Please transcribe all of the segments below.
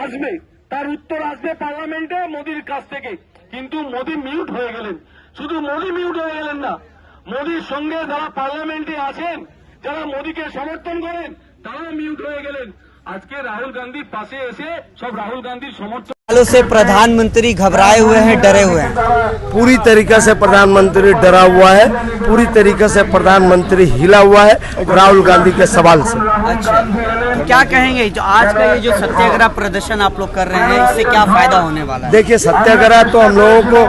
আসবে, তার উত্তর আসবে পার্লামেন্টে মোদির কাছ থেকে। কিন্তু মোদি মিউট হয়ে গেলেন। শুধু মোদি মিউট হয়ে গেলেন না, মোদির সঙ্গে যারা পার্লামেন্টে আছেন, যারা মোদিকে সমর্থন করেন, তারা মিউট হয়ে গেলেন। আজকে রাহুল গান্ধীর পাশে এসে সব রাহুল গান্ধীর সমর্থন से प्रधानमंत्री घबराए हुए हैं, डरे हुए हैं। पूरी तरीके से प्रधानमंत्री डरा हुआ है, पूरी तरीके से प्रधानमंत्री हिला हुआ है राहुल गांधी के सवाल से। अच्छा, तो क्या कहेंगे जो आज का ये जो सत्याग्रह प्रदर्शन आप लोग कर रहे हैं, इससे क्या फायदा होने वाला है? देखिए, सत्याग्रह तो हम लोगों को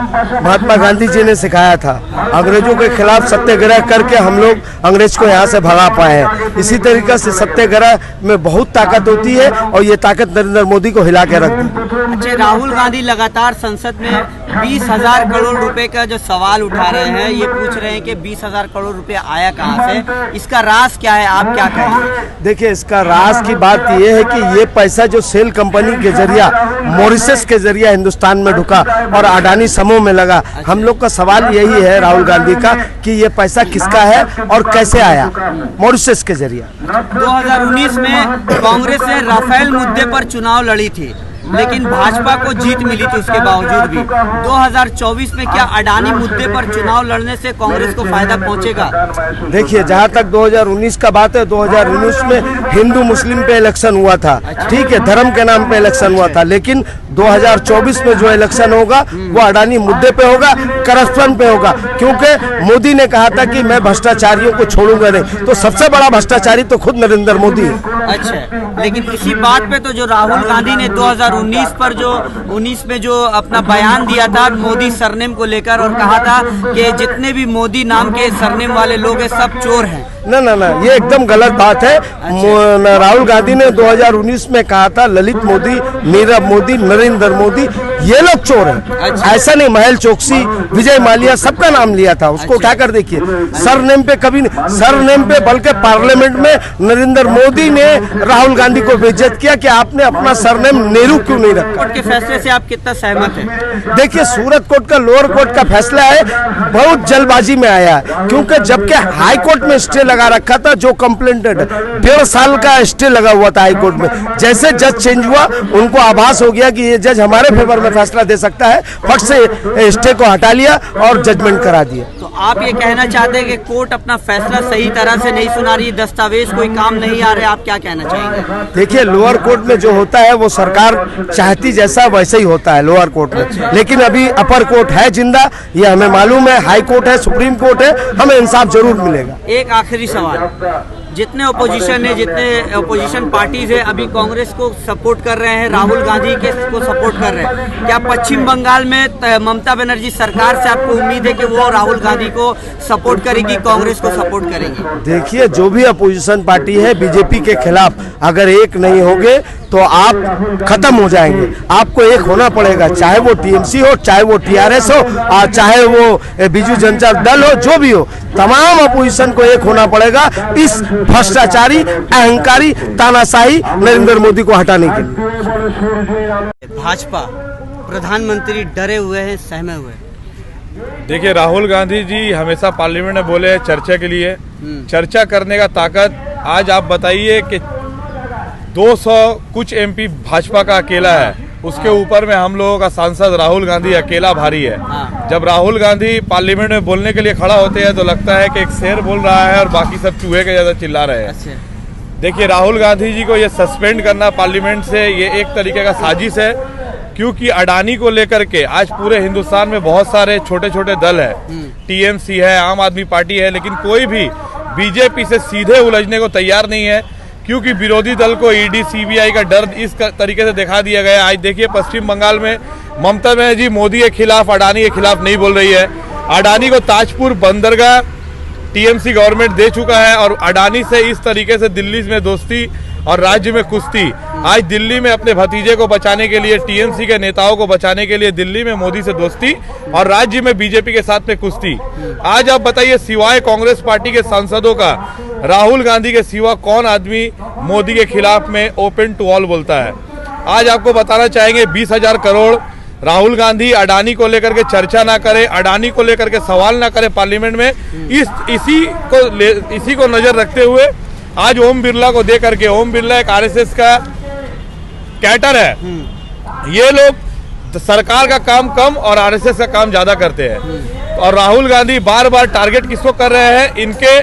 महात्मा गांधी जी ने सिखाया था। अंग्रेजों के खिलाफ सत्याग्रह करके हम लोग अंग्रेज को यहाँ से भगा पाए हैं। इसी तरीके से सत्याग्रह में बहुत ताकत होती है और ये ताकत नरेंद्र मोदी को हिला के रख दी। अच्छा, राहुल गांधी लगातार संसद में 20,000 करोड़ रुपए का जो सवाल उठा रहे हैं, ये पूछ रहे हैं कि 20,000 करोड़ रुपए आया कहाँ से, इसका राज क्या है, आप क्या कहेंगे? देखिए, इसका राज की बात ये है कि ये पैसा जो सेल कंपनी के जरिया मॉरिशस के जरिया हिंदुस्तान में ढुका और अडानी समूह में लगा। हम लोग का सवाल यही है राहुल गांधी का कि ये पैसा किसका है और कैसे आया मॉरिशस के जरिया। 2019 में कांग्रेस ने राफेल मुद्दे पर चुनाव लड़ी थी, लेकिन भाजपा को जीत मिली थी उसके बावजूद भी। 2024 में क्या अडानी मुद्दे पर चुनाव लड़ने से कांग्रेस को फायदा पहुंचेगा? देखिए, जहां तक 2019 का बात है, 2019 में हिंदू मुस्लिम पे इलेक्शन हुआ था, ठीक है, धर्म के नाम पे इलेक्शन हुआ था। लेकिन 2024 में जो इलेक्शन होगा वो अडानी मुद्दे पे होगा, करप्शन पे होगा, क्योंकि मोदी ने कहा था कि मैं भ्रष्टाचारियों को छोड़ूंगा नहीं। तो सबसे बड़ा भ्रष्टाचारी तो खुद नरेंद्र मोदी है। अच्छा, लेकिन इसी बात पे तो जो राहुल गांधी ने 2019 पर जो 19 में जो अपना बयान दिया था मोदी सरनेम को लेकर, और कहा था कि जितने भी मोदी नाम के सरनेम वाले लोग हैं सब चोर हैं। ना ना ना, ये एकदम गलत बात है। राहुल गांधी ने 2019 में कहा था ललित मोदी, नीरव मोदी, नरेंद्र मोदी ये लोग चोर हैं। ऐसा नहीं, महल चोकसी, विजय माल्या सबका नाम लिया था, उसको उठाकर देखिए। सरनेम पे कभी नहीं, सरनेम पे बल्कि पार्लियामेंट में नरेंद्र मोदी ने राहुल गांधी को बेइज्जत किया कि आपने अपना सरनेम नेहरू क्यों नहीं रखा। कोर्ट के फैसले से आप कितना सहमत हैं? देखिए, सूरत कोर्ट का, लोअर कोर्ट का फैसला है, बहुत जल्दबाजी में आया है, क्योंकि जबकि हाई कोर्ट में स्टे लगा रखा था, जो कंप्लेंटेड 1.5 साल का स्टे लगा हुआ था हाई कोर्ट में। जैसे जज चेंज हुआ, उनको आभास हो गया कि ये जज हमारे फेवर में फैसला दे सकता है, फट से स्टे को हटा लिया और जजमेंट करा दिया। तो आप ये कहना चाहते हैं कि कोर्ट अपना फैसला सही तरह से नहीं सुना रही, दस्तावेज कोई काम नहीं आ रहे, आप क्या कहना चाहेंगे? देखिए, लोअर कोर्ट में जो होता है वो सरकार चाहती जैसा वैसे ही होता है लोअर कोर्ट में, लेकिन अभी अपर कोर्ट है जिंदा, ये हमें मालूम है, हाई कोर्ट है, सुप्रीम कोर्ट है, हमें इंसाफ जरूर मिलेगा। एक आखिरी सवाल, जितने ओपोजिशन है, जितने ओपोजिशन पार्टीज है, अभी कांग्रेस को सपोर्ट कर रहे हैं, राहुल गांधी के को सपोर्ट कर रहे हैं, क्या पश्चिम बंगाल में ममता बनर्जी सरकार से आपको उम्मीद है कि वो राहुल गांधी को सपोर्ट करेगी, कांग्रेस को सपोर्ट करेगी? देखिए, जो भी अपोजिशन पार्टी है बीजेपी के खिलाफ अगर एक नहीं होंगे तो आप खत्म हो जाएंगे। आपको एक होना पड़ेगा, चाहे वो टीएमसी हो, चाहे वो टीआरएस हो, और चाहे वो बीजू जनता दल हो, जो भी हो, तमाम अपोजिशन को एक होना पड़ेगा इस भ्रष्टाचारी, अहंकारी, तानाशाही नरेंद्र मोदी को हटाने के लिए। भाजपा प्रधानमंत्री डरे हुए हैं, सहमे हुए हैं। देखिए, राहुल गांधी जी हमेशा पार्लियामेंट में बोले हैं चर्चा के लिए, चर्चा करने का ताकत। आज आप बताइए कि 200 कुछ एमपी भाजपा का अकेला है, उसके ऊपर में हम लोगों का सांसद राहुल गांधी अकेला भारी है। जब राहुल गांधी पार्लियामेंट में बोलने के लिए खड़ा होते हैं तो लगता है कि एक शेर बोल रहा है और बाकी सब चूहे के ज्यादा चिल्ला रहे हैं। देखिए, राहुल गांधी जी को ये सस्पेंड करना पार्लियामेंट से, ये एक तरीके का साजिश है, क्योंकि अडानी को लेकर के आज पूरे हिंदुस्तान में बहुत सारे छोटे छोटे दल है, टीएमसी है, आम आदमी पार्टी है, लेकिन कोई भी बीजेपी से सीधे उलझने को तैयार नहीं है, क्योंकि विरोधी दल को ईडी सीबीआई का डर इस तरीके से दिखा दिया गया। आज देखिए, पश्चिम बंगाल में ममता बनर्जी मोदी के खिलाफ, अडानी के खिलाफ नहीं बोल रही है। अडानी को ताजपुर बंदरगाह टीएमसी गवर्नमेंट दे चुका है, और अडानी से इस तरीके से दिल्ली में दोस्ती और राज्य में कुश्ती। आज दिल्ली में अपने भतीजे को बचाने के लिए, टीएमसी के नेताओं को बचाने के लिए दिल्ली में मोदी से दोस्ती और राज्य में बीजेपी के साथ में कुश्ती। आज आप बताइए, सिवाय कांग्रेस पार्टी के सांसदों का, राहुल गांधी के सिवा कौन आदमी मोदी के खिलाफ में ओपन टू ऑल बोलता है? आज आपको बताना चाहेंगे, 20,000 करोड़ राहुल गांधी अडानी को लेकर के चर्चा ना करे, अडानी को लेकर के सवाल ना करे पार्लियामेंट में, इसी को नजर रखते हुए आज ओम बिरला को दे करके, ओम बिरला एक आरएसएस का कैटर है, ये लोग सरकार का काम कम और आरएसएस का काम ज्यादा करते हैं। और राहुल गांधी बार बार टारगेट किसको कर रहे हैं? इनके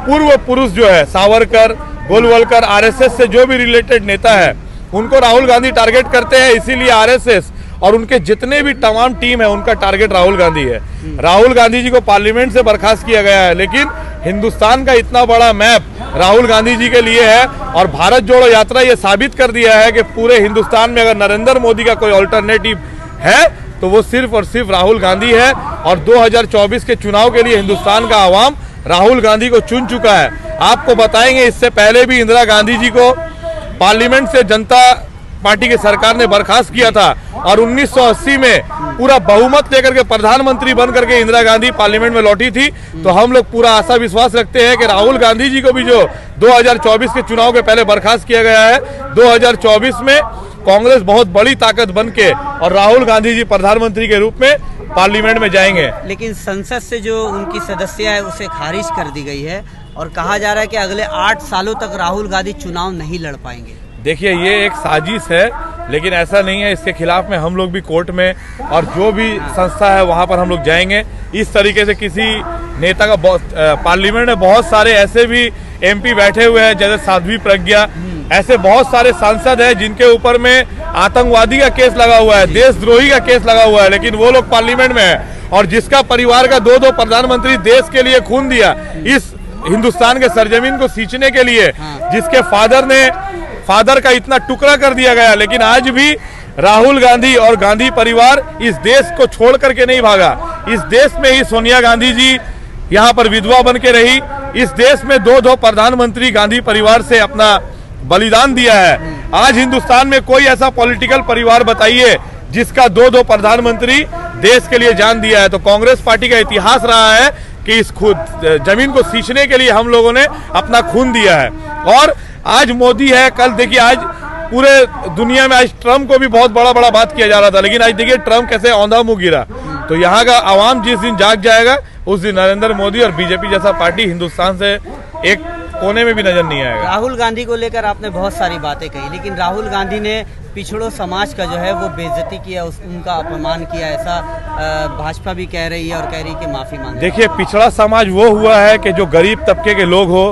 पूर्व पुरुष जो है सावरकर, गोलवलकर, आरएसएस से जो भी रिलेटेड नेता है उनको राहुल गांधी टारगेट करते हैं। इसीलिए आरएसएस और उनके जितने भी तमाम टीम है उनका टारगेट राहुल गांधी है। राहुल गांधी जी को पार्लियामेंट से बर्खास्त किया गया है, लेकिन हिंदुस्तान का इतना बड़ा मैप राहुल गांधी जी के लिए है। और भारत जोड़ो यात्रा ये साबित कर दिया है कि पूरे हिंदुस्तान में अगर नरेंद्र मोदी का कोई ऑल्टरनेटिव है तो वो सिर्फ और सिर्फ राहुल गांधी है। और 2024 के चुनाव के लिए हिंदुस्तान का आवाम राहुल गांधी को चुन चुका है। आपको बताएंगे, इससे पहले भी इंदिरा गांधी जी को पार्लियामेंट से जनता पार्टी की सरकार ने बर्खास्त किया था और 1980 में पूरा बहुमत लेकर के प्रधानमंत्री बन करके इंदिरा गांधी पार्लियामेंट में लौटी थी। तो हम लोग पूरा आशा विश्वास रखते हैं कि राहुल गांधी जी को भी जो 2024 के चुनाव के पहले बर्खास्त किया गया है, 2024 में कांग्रेस बहुत बड़ी ताकत बन के और राहुल गांधी जी प्रधानमंत्री के रूप में पार्लियामेंट में जाएंगे। लेकिन संसद से जो उनकी सदस्यता है उसे खारिज कर दी गई है और कहा जा रहा है कि अगले 8 सालों तक राहुल गांधी चुनाव नहीं लड़ पाएंगे। देखिए, ये एक साजिश है, लेकिन ऐसा नहीं है। इसके खिलाफ में हम लोग भी कोर्ट में और जो भी संस्था है वहां पर हम लोग जाएंगे। इस तरीके से किसी नेता का पार्लियामेंट में बहुत सारे ऐसे भी एमपी बैठे हुए हैं जैसे साध्वी प्रज्ञा, ऐसे बहुत सारे सांसद हैं जिनके ऊपर में आतंकवादी का केस लगा हुआ है, देशद्रोही का केस लगा हुआ है, लेकिन वो लोग पार्लियामेंट में है। और जिसका परिवार का 2-2 प्रधानमंत्री देश के लिए खून दिया, इस हिंदुस्तान के सरजमीन को सींचने के लिए, जिसके फादर का इतना टुकड़ा कर दिया गया, लेकिन आज भी राहुल गांधी और गांधी परिवार इस देश को छोड़ करके नहीं भागा। इस देश में ही सोनिया गांधी जी यहाँ पर विधवा बन के रही। इस देश में 2-2 प्रधानमंत्री गांधी परिवार से अपना बलिदान दिया है। आज हिंदुस्तान में कोई ऐसा पॉलिटिकल परिवार बताइए जिसका 2-2 प्रधानमंत्री देश के लिए जान दिया है। तो कांग्रेस पार्टी का इतिहास रहा है कि इस जमीन को सींचने के लिए हम लोगों ने अपना खून दिया है। और आज मोदी है, कल देखिए, आज पूरे दुनिया में आज ट्रम्प को भी बहुत बड़ा बात किया जा रहा था, लेकिन आज देखिए ट्रम्प कैसे औंधा मुंह गिरा। तो यहाँ का आवाम जिस दिन जाग जाएगा उस दिन नरेंद्र मोदी और बीजेपी जैसा पार्टी हिंदुस्तान से एक कोने में भी नजर नहीं आएगा। राहुल गांधी को लेकर आपने बहुत सारी बातें कही, लेकिन राहुल गांधी ने पिछड़ों समाज का जो है वो बेइज्जती किया, उनका अपमान किया, ऐसा भाजपा भी कह रही है और कह रही है कि माफी मांगे। देखिए, पिछड़ा समाज वो हुआ है कि जो गरीब तबके के लोग हो,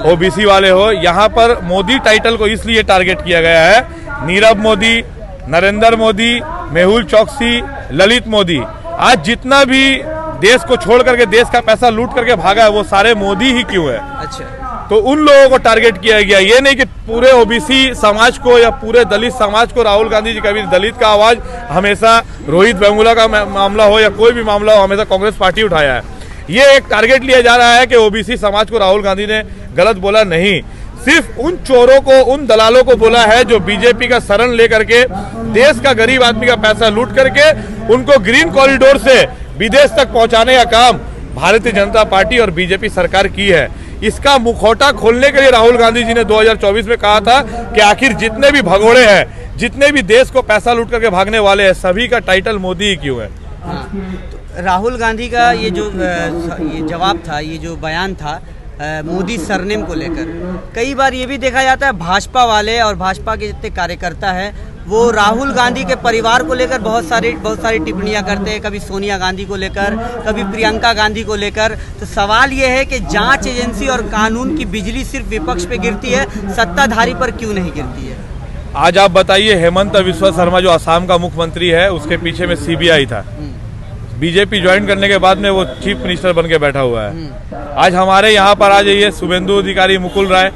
ओबीसी वाले हो। यहाँ पर मोदी टाइटल को इसलिए टारगेट किया गया है, नीरव मोदी, नरेंद्र मोदी, मेहुल चौकसी, ललित मोदी, आज जितना भी देश को छोड़ करके देश का पैसा लूट करके भागा है वो सारे मोदी ही क्यों है। अच्छा, तो उन लोगों को टारगेट किया गया। ये नहीं कि पूरे ओबीसी समाज को या पूरे दलित समाज को राहुल गांधी जी, कभी दलित का आवाज हमेशा रोहित वेमुला का मामला हो या कोई भी मामला हो, हमेशा कांग्रेस पार्टी उठाया है। ये एक टारगेट लिया जा रहा है कि ओबीसी समाज को राहुल गांधी ने गलत बोला, नहीं, सिर्फ उन चोरों को, उन दलालों को बोला है जो बीजेपी का शरण लेकर के देश का गरीब आदमी का पैसा लूट करके उनको ग्रीन कॉरिडोर से विदेश तक पहुंचाने का काम भारतीय जनता पार्टी और बीजेपी सरकार की है। इसका मुखौटा खोलने के लिए राहुल गांधी जी ने 2024 में कहा था कि आखिर जितने भी भगोड़े हैं, जितने भी देश को पैसा लूट करके भागने वाले हैं, सभी का टाइटल मोदी ही क्यों है। तो राहुल गांधी का ये जो ये जवाब था, ये जो बयान था मोदी सरनेम को लेकर, कई बार ये भी देखा जाता है भाजपा वाले और भाजपा के जितने कार्यकर्ता हैं वो राहुल गांधी के परिवार को लेकर बहुत सारी टिप्पणियां करते हैं, कभी सोनिया गांधी को लेकर, कभी प्रियंका गांधी को लेकर। तो सवाल ये है कि जांच एजेंसी और कानून की बिजली सिर्फ विपक्ष पे गिरती है, सत्ताधारी पर क्यों नहीं गिरती है? आज आप बताइए, हेमंत बिस्वा शर्मा जो असम का मुख्यमंत्री है, उसके पीछे में सीबीआई था। बीजेपी ज्वाइन करने के बाद में वो चीफ मिनिस्टर बन के बैठा हुआ है। आज हमारे यहाँ पर आ जाइए, शुभेंदु अधिकारी, मुकुल राय,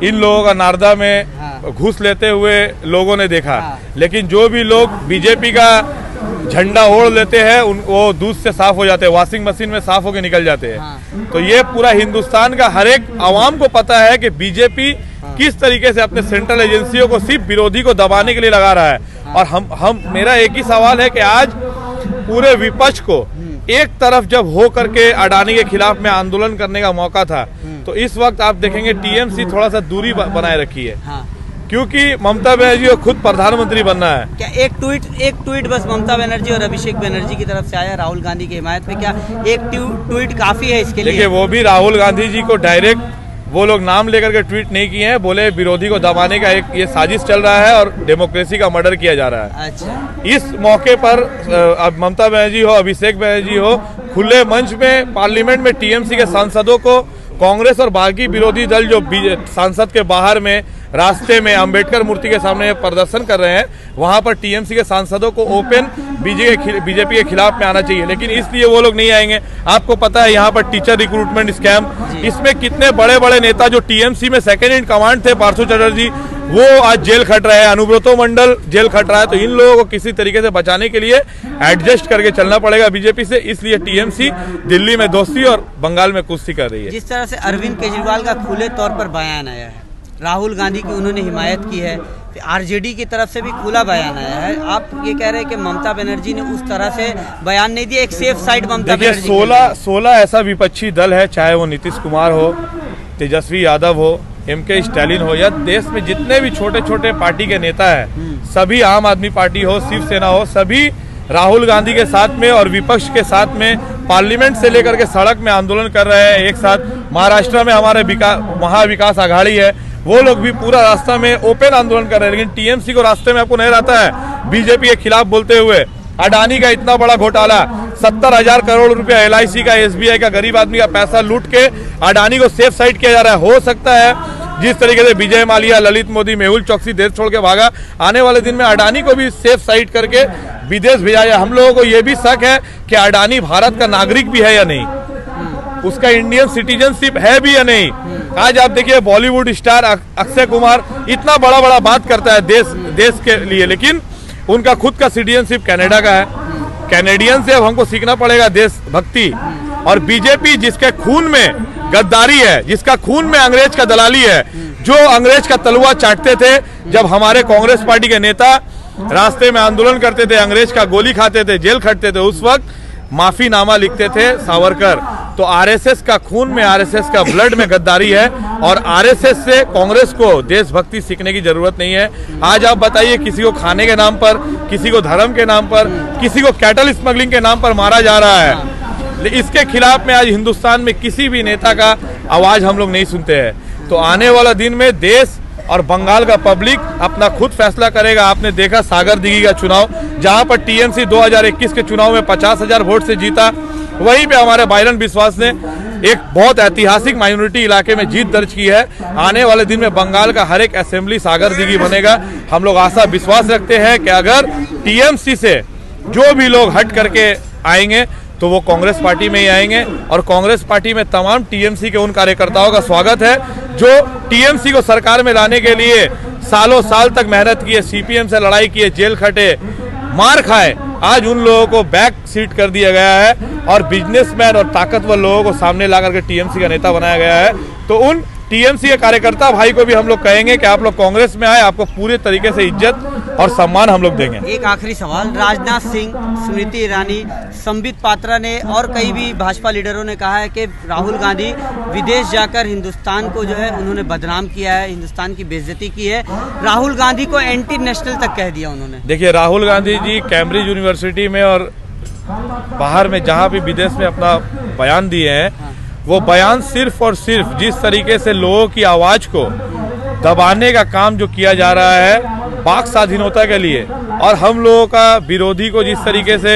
इन लोगों का नारदा में घूस लेते हुए लोगों ने देखा। लेकिन जो भी लोग बीजेपी का झंडा ओढ़ लेते हैं वो दूध से साफ हो जाते हैं, वॉशिंग मशीन में साफ होकर निकल जाते हैं। तो ये पूरा हिंदुस्तान का हर एक आवाम को पता है कि बीजेपी किस तरीके से अपने सेंट्रल एजेंसियों को सिर्फ विरोधी को दबाने के लिए लगा रहा है। और मेरा एक ही सवाल है कि आज पूरे विपक्ष को एक तरफ जब हो करके अडानी के खिलाफ में आंदोलन करने का मौका था, तो इस वक्त आप देखेंगे टीएमसी थोड़ा सा दूरी बनाए रखी है, क्योंकि ममता बनर्जी को खुद प्रधानमंत्री बनना है। क्या एक ट्वीट बस ममता बनर्जी और अभिषेक बनर्जी की तरफ से आया राहुल गांधी की हिमायत में? क्या एक ट्वीट काफी है इसके लिए? देखिए, वो भी राहुल गांधी जी को डायरेक्ट वो लोग नाम लेकर के ट्वीट नहीं किए हैं, बोले विरोधी को दबाने का एक ये साजिश चल रहा है और डेमोक्रेसी का मर्डर किया जा रहा है। अच्छा, इस मौके पर अब ममता बनर्जी हो, अभिषेक बनर्जी हो, खुले मंच में पार्लियामेंट में टीएमसी के सांसदों को कांग्रेस और बाकी विरोधी दल जो सांसद के बाहर में रास्ते में अंबेडकर मूर्ति के सामने प्रदर्शन कर रहे हैं, वहां पर टीएमसी के सांसदों को ओपन बीजेपी के खिलाफ में आना चाहिए, लेकिन इसलिए वो लोग नहीं आएंगे। आपको पता है यहाँ पर टीचर रिक्रूटमेंट स्कैम, इसमें कितने बड़े बड़े नेता जो टीएमसी में सेकेंड इन कमांड थे, पार्थो चटर्जी, वो आज जेल खट रहे हैं, अनुब्रतो मंडल जेल खट रहा है। तो इन लोगों को किसी तरीके से बचाने के लिए एडजस्ट करके चलना पड़ेगा बीजेपी से, इसलिए टीएमसी दिल्ली में दोस्ती और बंगाल में कुश्ती कर रही है। जिस तरह से अरविंद केजरीवाल का खुले तौर पर बयान आया है, राहुल गांधी की उन्होंने हिमायत की है, आरजेडी की तरफ से भी खुला बयान आया है, आप ये कह रहे हैं कि ममता बनर्जी ने उस तरह से बयान नहीं दिया, एक सेफ साइड ममता बनर्जी। 16 ऐसा विपक्षी दल है, चाहे वो नीतीश कुमार हो, तेजस्वी यादव हो, एमके स्टालिन हो, या देश में जितने भी छोटे छोटे पार्टी के नेता हैं, सभी आम आदमी पार्टी हो, शिवसेना हो, सभी राहुल गांधी के साथ में और विपक्ष के साथ में पार्लियामेंट से लेकर के सड़क में आंदोलन कर रहे हैं एक साथ। महाराष्ट्र में हमारे महाविकास आघाड़ी है, वो लोग भी पूरा रास्ता में ओपन आंदोलन कर रहे हैं, लेकिन टीएमसी को रास्ते में आपको नहीं रहता है बीजेपी के खिलाफ बोलते हुए। अडानी का इतना बड़ा घोटाला, 70,000 करोड़ रुपया एलआईसी का, एसबीआई का, गरीब आदमी का पैसा लूट के अडानी को सेफ साइड किया जा रहा है। हो सकता है जिस तरीके से विजय माल्या, ललित मोदी, मेहुल चौकसी देश छोड़ के भागा, आने वाले दिन में अडानी को भी सेफ साइड करके विदेश भेजा जाए। हम लोगों को यह भी शक है कि अडानी भारत का नागरिक भी है या नहीं, उसका इंडियन सिटीजनशिप है भी या नहीं। आज आप देखिए बॉलीवुड स्टार अक्षय कुमार इतना बड़ा बड़ा बात करता है देश के लिए, लेकिन उनका खुद का सिटीजनशिप कनाडा का है। कैनेडियन से अब हमको सीखना पड़ेगा देशभक्ति। और बीजेपी जिसके खून में गद्दारी है, जिसका खून में अंग्रेज का दलाली है, जो अंग्रेज का तलवा चाटते थे, जब हमारे कांग्रेस पार्टी के नेता रास्ते में आंदोलन करते थे, अंग्रेज का गोली खाते थे, जेल खटते थे, उस वक्त माफीनामा लिखते थे सावरकर। तो आरएसएस का खून में, आरएसएस का ब्लड में गद्दारी है, और आरएसएस से कांग्रेस को देशभक्ति सीखने की जरूरत नहीं है। आज आप बताइए, किसी को खाने के नाम पर, किसी को धर्म के नाम पर, किसी को कैटल स्मगलिंग के नाम पर मारा जा रहा है। इसके खिलाफ में आज हिंदुस्तान में किसी भी नेता का आवाज हम लोग नहीं सुनते हैं। तो आने वाला दिन में देश और बंगाल का पब्लिक अपना खुद फैसला करेगा। आपने देखा सागर दिघी का चुनाव, जहां पर टीएमसी 2021 के चुनाव में 50,000 वोट से जीता, वहीं पे हमारे बाइरन बिस्वास ने एक बहुत ऐतिहासिक माइनॉरिटी इलाके में जीत दर्ज की है। आने वाले दिन में बंगाल का हर एक असेंबली सागर दिघी बनेगा। हम लोग आशा विश्वास रखते हैं कि अगर टीएमसी से जो भी लोग हट करके आएंगे तो वो कांग्रेस पार्टी में ही आएंगे, और कांग्रेस पार्टी में तमाम टीएमसी के उन कार्यकर्ताओं का स्वागत है जो टीएमसी को सरकार में लाने के लिए सालों साल तक मेहनत किए, सीपीएम से लड़ाई किए, जेल खटे, मार खाए। आज उन लोगों को बैक सीट कर दिया गया है और बिजनेसमैन और ताकतवर लोगों को सामने ला करके टीएमसी का नेता बनाया गया है। तो उन टीएमसी के कार्यकर्ता भाई को भी हम लोग कहेंगे कि आप लोग कांग्रेस में आए, आपको पूरे तरीके से इज्जत और सम्मान हम लोग देंगे। एक आखिरी सवाल, राजनाथ सिंह, स्मृति ईरानी, संबित पात्रा ने और कई भी भाजपा लीडरों ने कहा है कि राहुल गांधी विदेश जाकर हिंदुस्तान को जो है उन्होंने बदनाम किया है, हिंदुस्तान की बेइज्जती की है, राहुल गांधी को एंटी नेशनल तक कह दिया उन्होंने। देखिए, राहुल गांधी जी कैम्ब्रिज यूनिवर्सिटी में और बाहर में जहाँ भी विदेश में अपना बयान दिए हैं, वो बयान सिर्फ और सिर्फ जिस तरीके से लोगों की आवाज को दबाने का काम जो किया जा रहा है पाक स्वाधीनता के लिए, और हम लोगों का विरोधी को जिस तरीके से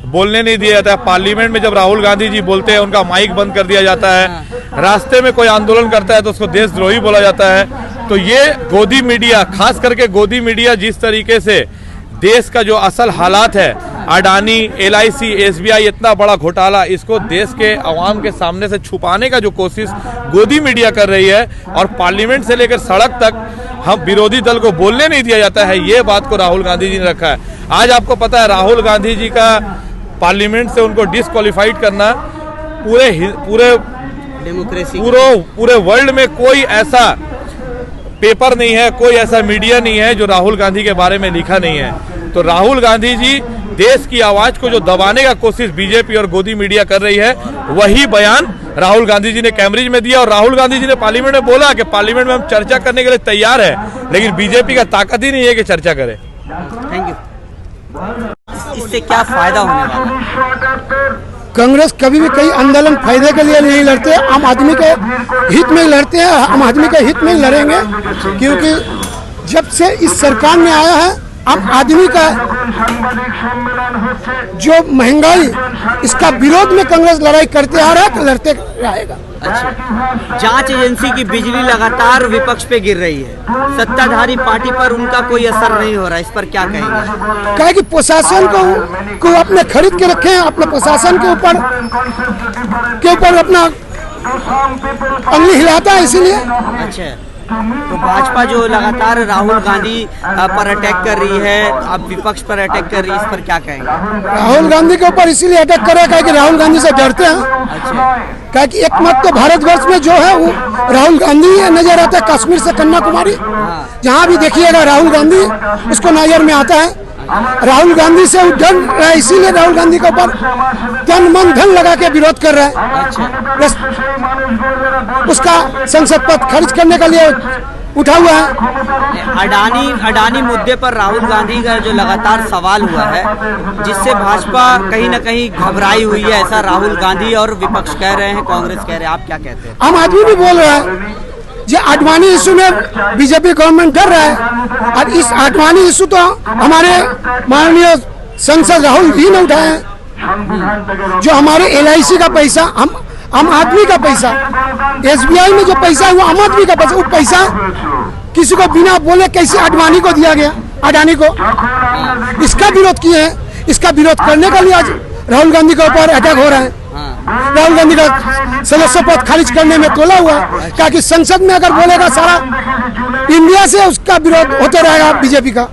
बोलने नहीं दिया जाता है। पार्लियामेंट में जब राहुल गांधी जी बोलते हैं उनका माइक बंद कर दिया जाता है, रास्ते में कोई आंदोलन करता है तो उसको देशद्रोही बोला जाता है। तो ये गोदी मीडिया, खास करके गोदी मीडिया जिस तरीके से देश का जो असल हालात है, अडानी, एलआईसी, एसबीआई, इतना बड़ा घोटाला, इसको देश के अवाम के सामने से छुपाने का जो कोशिश गोदी मीडिया कर रही है, और पार्लियामेंट से लेकर सड़क तक हम विरोधी दल को बोलने नहीं दिया जाता है, ये बात को राहुल गांधी जी ने रखा है। आज आपको पता है राहुल गांधी जी का पार्लियामेंट से उनको डिस्क्वालीफाइड करना पूरे वर्ल्ड में कोई ऐसा पेपर नहीं है, कोई ऐसा मीडिया नहीं है जो राहुल गांधी के बारे में लिखा नहीं है। तो राहुल गांधी जी देश की आवाज को जो दबाने का कोशिश बीजेपी और गोदी मीडिया कर रही है, वही बयान राहुल गांधी जी ने कैम्ब्रिज में दिया। और राहुल गांधी जी ने पार्लियामेंट में बोला कि पार्लियामेंट में हम चर्चा करने के लिए तैयार है, लेकिन बीजेपी का ताकत ही नहीं है कि चर्चा करे। Thank you. इससे क्या फायदा होने वाला है? कांग्रेस कभी भी कई आंदोलन फायदे के लिए नहीं लड़ते, आम आदमी के हित में लड़ते हैं, आम आदमी के हित में लड़ेंगे। क्योंकि जब से इस सरकार में आया है आम आदमी का जो महंगाई, इसका विरोध में कांग्रेस लड़ाई करते आ रहा है, लड़ते रहेगा। अच्छा, जांच एजेंसी की बिजली लगातार विपक्ष पे गिर रही है, सत्ताधारी पार्टी पर उनका कोई असर नहीं हो रहा, इस पर क्या कहेंगे? क्या कि प्रशासन को अपने खरीद के रखे हैं, अपने प्रशासन के ऊपर अपना अंगली हिलाता है, इसीलिए। अच्छा, तो भाजपा जो लगातार राहुल गांधी पर अटैक कर रही है, अब विपक्ष पर अटैक कर रही है, इस पर क्या कहेंगे? राहुल गांधी के ऊपर इसीलिए अटैक करे क्या कि राहुल गांधी से डरते हैं। अच्छा, क्या कि एक मत तो भारतवर्ष में जो है वो राहुल गांधी नजर आता है, कश्मीर से कन्याकुमारी जहाँ भी देखिएगा राहुल गांधी उसको नजर में आता है। राहुल गांधी से डर रहा है, इसीलिए राहुल गांधी के ऊपर तन मन धन लगा के विरोध कर रहा है। बस उसका संसद पद खारिज करने के लिए उठा हुआ है। अडानी मुद्दे पर राहुल गांधी का जो लगातार सवाल हुआ है, जिससे भाजपा कहीं न कहीं घबराई हुई है, ऐसा राहुल गांधी और विपक्ष कह रहे हैं, कांग्रेस कह रहे हैं, आप क्या कहते हैं? आम आदमी भी बोल रहा है जो अडवाणी इशू में बीजेपी गवर्नमेंट डर रहा है, और इस अडवाणी इशू तो हमारे माननीय सांसद राहुल जी ने उठाए हैं। जो हमारे LIC का पैसा, हम आम आदमी का पैसा, SBI में जो पैसा है वो आम आदमी का पैसा, वो पैसा किसी को बिना बोले कैसे अडवाणी को दिया गया, अडानी को, इसका विरोध किए हैं। इसका विरोध करने के लिए आज राहुल गांधी के ऊपर अटैक हो रहा है। राहुल गांधी का सदस्य पद खारिज करने में तोला हुआ है, क्या कि संसद में अगर बोलेगा सारा इंडिया से उसका विरोध होते रहेगा बीजेपी का।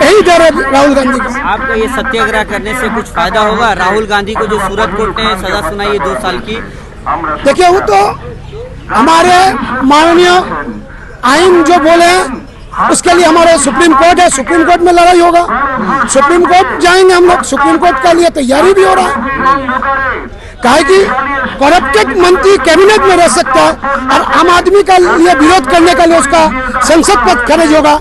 यही डर है राहुल गांधी का। आपको ये सत्याग्रह करने से कुछ फायदा होगा? राहुल गांधी को जो सूरत कोर्ट ने सजा सुनाई है 2 साल की, देखिए वो तो हमारे माननीय आइन जो बोले हैं उसके लिए हमारे सुप्रीम कोर्ट है, सुप्रीम कोर्ट में लड़ाई होगा, सुप्रीम कोर्ट जाएंगे हम लोग। सुप्रीम कोर्ट के लिए तैयारी भी हो रहा है, काहे कि करप्टेड मंत्री कैबिनेट में रह सकता है और आम आदमी का लिए विरोध करने के लिए उसका संसद पद खारिज होगा।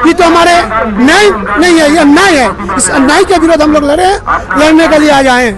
ये तो हमारे न्याय नहीं है, ये अन्याय है। इस अन्याय के विरोध हम लोग लड़े हैं, लड़ने के लिए आज आए हैं।